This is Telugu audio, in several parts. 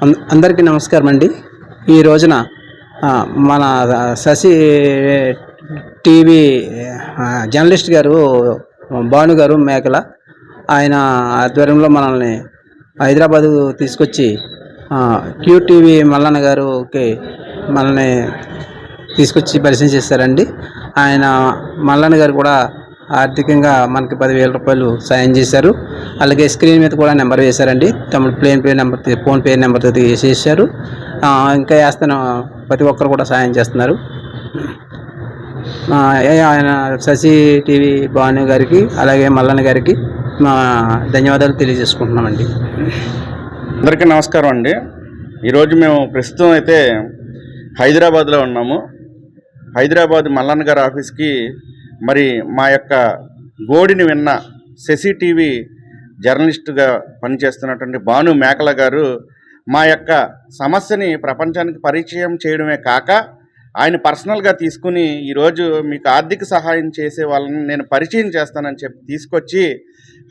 అందరికీ నమస్కారం అండి. ఈ రోజున మన శశి టీవీ జర్నలిస్ట్ గారు భాను గారు మేకల ఆయన ఆధ్వర్యంలో మనల్ని హైదరాబాదు తీసుకొచ్చి క్యూటీవీ మల్లన్న గారుకి మనల్ని తీసుకొచ్చి పరిచయం చేశారండి. ఆయన మల్లన్న గారు కూడా ఆర్థికంగా మనకి 10,000 రూపాయలు సాయం చేశారు. అలాగే స్క్రీన్ మీద కూడా నెంబర్ వేశారండి. తమిళ ప్లేన్ నెంబర్ ఫోన్పే నెంబర్తో వేసేసారు. ఇంకా వేస్తాను, ప్రతి ఒక్కరు కూడా సాయం చేస్తున్నారు. ఆయన శశి టీవీ భాను గారికి అలాగే మల్లన్న గారికి మా ధన్యవాదాలు తెలియజేసుకుంటున్నామండి. అందరికీ నమస్కారం అండి. ఈరోజు మేము ప్రస్తుతం అయితే హైదరాబాద్లో ఉన్నాము. హైదరాబాద్ మల్లన్న గారి ఆఫీస్కి మరి మా యొక్క గోడిని విన్న శశి టీవీ జర్నలిస్టుగా పనిచేస్తున్నటువంటి భాను మేకల గారు మా యొక్క సమస్యని ప్రపంచానికి పరిచయం చేయడమే కాక ఆయన పర్సనల్గా తీసుకుని ఈరోజు మీకు ఆర్థిక సహాయం చేసే వాళ్ళని నేను పరిచయం చేస్తానని చెప్పి తీసుకొచ్చి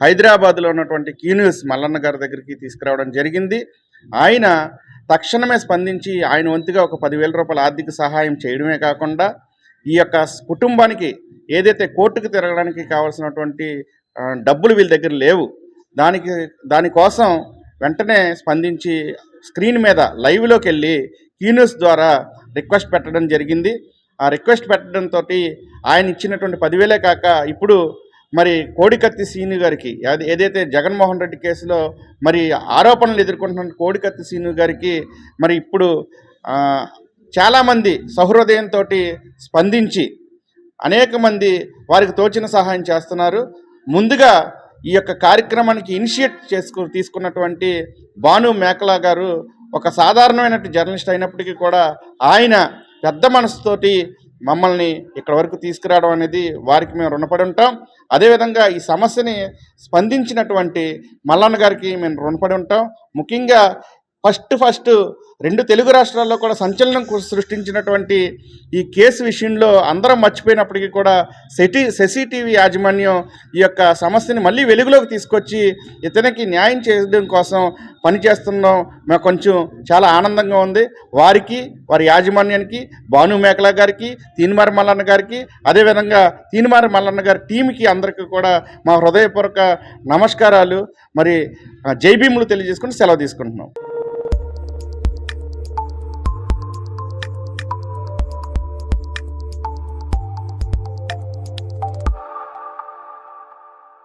హైదరాబాద్లో ఉన్నటువంటి క్యూ న్యూస్ మల్లన్న గారి దగ్గరికి తీసుకురావడం జరిగింది. ఆయన తక్షణమే స్పందించి ఆయన వంతుగా ఒక 10,000 రూపాయల ఆర్థిక సహాయం చేయడమే కాకుండా ఈ యొక్క కుటుంబానికి ఏదైతే కోర్టుకు తిరగడానికి కావాల్సినటువంటి డబ్బులు వీళ్ళ దగ్గర లేవు, దానికోసం వెంటనే స్పందించి స్క్రీన్ మీద లైవ్లోకి వెళ్ళి క్యూ న్యూస్ ద్వారా రిక్వెస్ట్ పెట్టడం జరిగింది. ఆ రిక్వెస్ట్ పెట్టడంతో ఆయన ఇచ్చినటువంటి 10,000 కాక ఇప్పుడు మరి కోడికత్తి సీను గారికి ఏదైతే జగన్మోహన్ రెడ్డి కేసులో మరి ఆరోపణలు ఎదుర్కొంటున్న కోడికత్తి సీను గారికి మరి ఇప్పుడు చాలామంది సహృదయంతో స్పందించి అనేక మంది వారికి తోచిన సహాయం చేస్తున్నారు. ముందుగా ఈ యొక్క కార్యక్రమానికి ఇనిషియేట్ తీసుకున్నటువంటి భాను మేకల గారు ఒక సాధారణమైన జర్నలిస్ట్ అయినప్పటికీ కూడా ఆయన పెద్ద మనసుతోటి మమ్మల్ని ఇక్కడ వరకు తీసుకురావడం అనేది వారికి మేము రుణపడి ఉంటాం. అదేవిధంగా ఈ సమస్యని స్పందించినటువంటి మల్లన్న గారికి మేము రుణపడి ఉంటాం. ముఖ్యంగా ఫస్ట్ 2 తెలుగు రాష్ట్రాల్లో కూడా సంచలనం సృష్టించినటువంటి ఈ కేసు విషయంలో అందరం మర్చిపోయినప్పటికీ కూడా శశి టీవీ యాజమాన్యం ఈ యొక్క సమస్యని మళ్ళీ వెలుగులోకి తీసుకొచ్చి ఇతనికి న్యాయం చేయడం కోసం పనిచేస్తున్నాం. మేము కొంచెం చాలా ఆనందంగా ఉంది. వారికి, వారి యాజమాన్యానికి, భాను మేకల గారికి, తీన్మార్ మల్లన్న గారికి, అదేవిధంగా తీన్మార్ మల్లన్న గారి టీంకి అందరికీ కూడా మా హృదయపూర్వక నమస్కారాలు, మరి జై భీములు తెలియజేసుకుని సెలవు తీసుకుంటున్నాం.